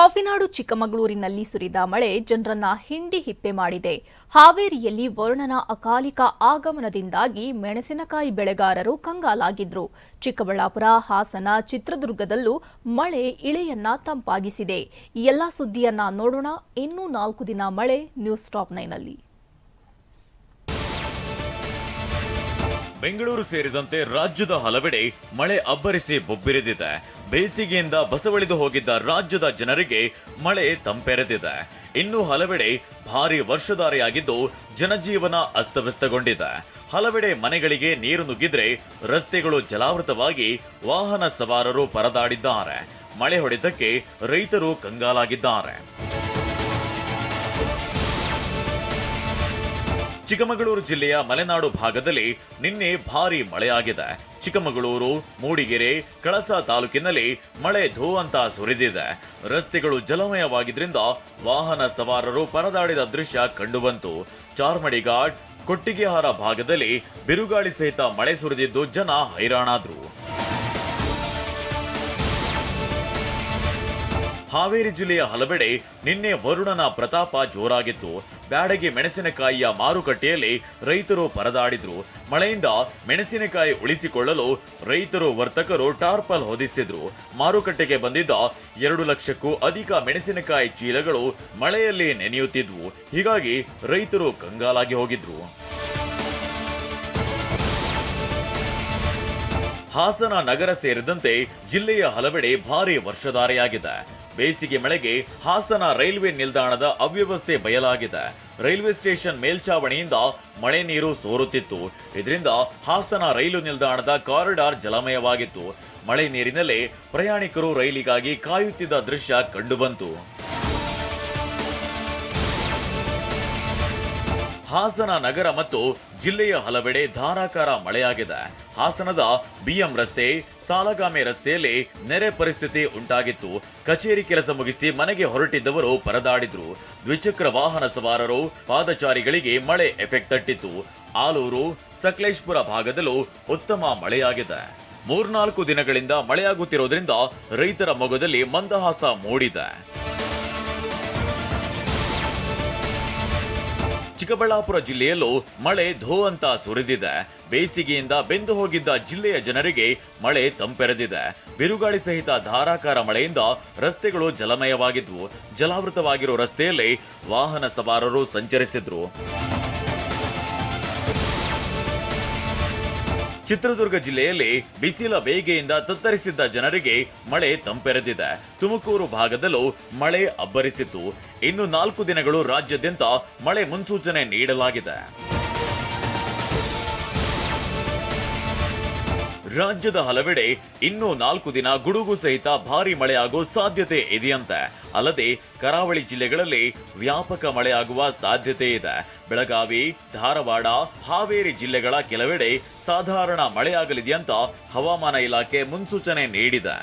ಕಾಫಿನಾಡು ಚಿಕ್ಕಮಗಳೂರಿನಲ್ಲಿ ಸುರಿದ ಮಳೆ ಜನರನ್ನ ಹಿಂಡಿ ಹಿಪ್ಪೆ ಮಾಡಿದೆ. ಹಾವೇರಿಯಲ್ಲಿ ವರುಣನ ಅಕಾಲಿಕ ಆಗಮನದಿಂದಾಗಿ ಮೆಣಸಿನಕಾಯಿ ಬೆಳೆಗಾರರು ಕಂಗಾಲಾಗಿದ್ರು. ಚಿಕ್ಕಬಳ್ಳಾಪುರ, ಹಾಸನ, ಚಿತ್ರದುರ್ಗದಲ್ಲೂ ಮಳೆ ಇಳೆಯನ್ನ ತಂಪಾಗಿಸಿದೆ. ಈ ಎಲ್ಲಾ ಸುದ್ದಿಯನ್ನ ನೋಡೋಣ. ಇನ್ನೂ 4 ದಿನ ಮಳೆ ನ್ಯೂಸ್ ಟಾಪ್ 9ನಲ್ಲಿ. ಬೆಂಗಳೂರು ಸೇರಿದಂತೆ ರಾಜ್ಯದ ಹಲವೆಡೆ ಮಳೆ ಅಬ್ಬರಿಸಿ ಬೊಬ್ಬಿರಿದಿದೆ. ಬೇಸಿಗೆಯಿಂದ ಬಸವಳಿದು ಹೋಗಿದ್ದ ರಾಜ್ಯದ ಜನರಿಗೆ ಮಳೆ ತಂಪೆರೆದಿದೆ. ಇನ್ನು ಹಲವೆಡೆ ಭಾರೀ ವರ್ಷಧಾರೆಯಾಗಿದ್ದು ಜನಜೀವನ ಅಸ್ತವ್ಯಸ್ತಗೊಂಡಿದೆ. ಹಲವೆಡೆ ಮನೆಗಳಿಗೆ ನೀರು ನುಗ್ಗಿದ್ರೆ ರಸ್ತೆಗಳು ಜಲಾವೃತವಾಗಿ ವಾಹನ ಸವಾರರು ಪರದಾಡಿದ್ದಾರೆ. ಮಳೆ ಹೊಡೆತಕ್ಕೆ ರೈತರು ಕಂಗಾಲಾಗಿದ್ದಾರೆ. ಚಿಕ್ಕಮಗಳೂರು ಜಿಲ್ಲೆಯ ಮಲೆನಾಡು ಭಾಗದಲ್ಲಿ ನಿನ್ನೆ ಭಾರೀ ಮಳೆಯಾಗಿದೆ. ಚಿಕ್ಕಮಗಳೂರು, ಮೂಡಿಗೆರೆ, ಕಳಸ ತಾಲೂಕಿನಲ್ಲಿ ಮಳೆ ಧೋ ಅಂತ ಸುರಿದಿದೆ. ರಸ್ತೆಗಳು ಜಲಮಯವಾಗಿದ್ರಿಂದ ವಾಹನ ಸವಾರರು ಪರದಾಡಿದ ದೃಶ್ಯ ಕಂಡುಬಂತು. ಚಾರ್ಮಡಿ ಘಾಟ್, ಕೊಟ್ಟಿಗೆಹಾರ ಭಾಗದಲ್ಲಿ ಬಿರುಗಾಳಿ ಸಹಿತ ಮಳೆ ಸುರಿದಿದ್ದು ಜನ ಹೈರಾಣಾದ್ರು. ಹಾವೇರಿ ಜಿಲ್ಲೆಯ ಹಲವೆಡೆ ನಿನ್ನೆ ವರುಣನ ಪ್ರತಾಪ ಜೋರಾಗಿತ್ತು. ಬ್ಯಾಡಗಿ ಮೆಣಸಿನಕಾಯಿಯ ಮಾರುಕಟ್ಟೆಯಲ್ಲಿ ರೈತರು ಪರದಾಡಿದ್ರು. ಮಳೆಯಿಂದ ಮೆಣಸಿನಕಾಯಿ ಉಳಿಸಿಕೊಳ್ಳಲು ರೈತರು ವರ್ತಕರು ಟಾರ್ಪಲ್ ಹೊದಿಸಿದ್ರು. ಮಾರುಕಟ್ಟೆಗೆ ಬಂದಿದ್ದ 2 ಲಕ್ಷಕ್ಕೂ ಅಧಿಕ ಮೆಣಸಿನಕಾಯಿ ಚೀಲಗಳು ಮಳೆಯಲ್ಲಿ ನೆನೆಯುತ್ತಿದ್ವು. ಹೀಗಾಗಿ ರೈತರು ಕಂಗಾಲಾಗಿ ಹೋಗಿದ್ರು. ಹಾಸನ ನಗರ ಸೇರಿದಂತೆ ಜಿಲ್ಲೆಯ ಹಲವೆಡೆ ಭಾರೀ ವರ್ಷಧಾರೆಯಾಗಿದೆ. ಬೇಸಿಗೆ ಮಳೆಗೆ ಹಾಸನ ರೈಲ್ವೆ ನಿಲ್ದಾಣದ ಅವ್ಯವಸ್ಥೆ ಬಯಲಾಗಿದೆ. ರೈಲ್ವೆ ಸ್ಟೇಷನ್ ಮೇಲ್ಚಾವಣಿಯಿಂದ ಮಳೆ ನೀರು ಸೋರುತ್ತಿತ್ತು. ಇದರಿಂದ ಹಾಸನ ರೈಲು ನಿಲ್ದಾಣದ ಕಾರಿಡಾರ್ ಜಲಮಯವಾಗಿತ್ತು. ಮಳೆ ನೀರಿನಲ್ಲೇ ಪ್ರಯಾಣಿಕರು ರೈಲಿಗಾಗಿ ಕಾಯುತ್ತಿದ್ದ ದೃಶ್ಯ ಕಂಡುಬಂತು. ಹಾಸನ ನಗರ ಮತ್ತು ಜಿಲ್ಲೆಯ ಹಲವೆಡೆ ಧಾರಾಕಾರ ಮಳೆಯಾಗಿದೆ. ಹಾಸನದ ಬಿಎಂ ರಸ್ತೆ, ಸಾಲಗಾಮೆ ರಸ್ತೆಯಲ್ಲಿ ನೆರೆ ಪರಿಸ್ಥಿತಿ ಉಂಟಾಗಿತ್ತು. ಕಚೇರಿ ಕೆಲಸ ಮುಗಿಸಿ ಮನೆಗೆ ಹೊರಟಿದ್ದವರು ಪರದಾಡಿದ್ರು. ದ್ವಿಚಕ್ರ ವಾಹನ ಸವಾರರು, ಪಾದಚಾರಿಗಳಿಗೆ ಮಳೆ ಎಫೆಕ್ಟ್ ತಟ್ಟಿತ್ತು. ಆಲೂರು, ಸಕಲೇಶ್ಪುರ ಭಾಗದಲ್ಲೂ ಉತ್ತಮ ಮಳೆಯಾಗಿದೆ. 3-4 ದಿನಗಳಿಂದ ಮಳೆಯಾಗುತ್ತಿರೋದ್ರಿಂದ ರೈತರ ಮೊಗದಲ್ಲಿ ಮಂದಹಾಸ ಮೂಡಿದೆ. ಚಿಕ್ಕಬಳ್ಳಾಪುರ ಜಿಲ್ಲೆಯಲ್ಲೂ ಮಳೆ ಧೋ ಅಂತ ಸುರಿದಿದೆ. ಬೇಸಿಗೆಯಿಂದ ಬೆಂದು ಹೋಗಿದ್ದ ಜಿಲ್ಲೆಯ ಜನರಿಗೆ ಮಳೆ ತಂಪೆರೆದಿದೆ. ಬಿರುಗಾಳಿ ಸಹಿತ ಧಾರಾಕಾರ ಮಳೆಯಿಂದ ರಸ್ತೆಗಳು ಜಲಮಯವಾಗಿದ್ವು. ಜಲಾವೃತವಾಗಿರೋ ರಸ್ತೆಯಲ್ಲಿ ವಾಹನ ಸವಾರರು ಸಂಚರಿಸಿದ್ರು. ಚಿತ್ರದುರ್ಗ ಜಿಲ್ಲೆಯಲ್ಲಿ ಬಿಸಿಲ ಬೇಗೆಯಿಂದ ತತ್ತರಿಸಿದ್ದ ಜನರಿಗೆ ಮಳೆ ತಂಪೆರೆದಿದೆ. ತುಮಕೂರು ಭಾಗದಲ್ಲೂ ಮಳೆ ಅಬ್ಬರಿಸಿತ್ತು. ಇನ್ನು 4 ದಿನಗಳು ರಾಜ್ಯಾದ್ಯಂತ ಮಳೆ ಮುನ್ಸೂಚನೆ ನೀಡಲಾಗಿದೆ. ರಾಜ್ಯದ ಹಲವೆಡೆ ಇನ್ನೂ 4 ದಿನ ಗುಡುಗು ಸಹಿತ ಭಾರಿ ಮಳೆಯಾಗುವ ಸಾಧ್ಯತೆ ಇದೆಯಂತೆ. ಅಲ್ಲದೆ ಕರಾವಳಿ ಜಿಲ್ಲೆಗಳಲ್ಲಿ ವ್ಯಾಪಕ ಮಳೆಯಾಗುವ ಸಾಧ್ಯತೆ ಇದೆ. ಬೆಳಗಾವಿ, ಧಾರವಾಡ, ಹಾವೇರಿ ಜಿಲ್ಲೆಗಳ ಕೆಲವೆಡೆ ಸಾಧಾರಣ ಮಳೆಯಾಗಲಿದೆಯಂತ ಹವಾಮಾನ ಇಲಾಖೆ ಮುನ್ಸೂಚನೆ ನೀಡಿದೆ.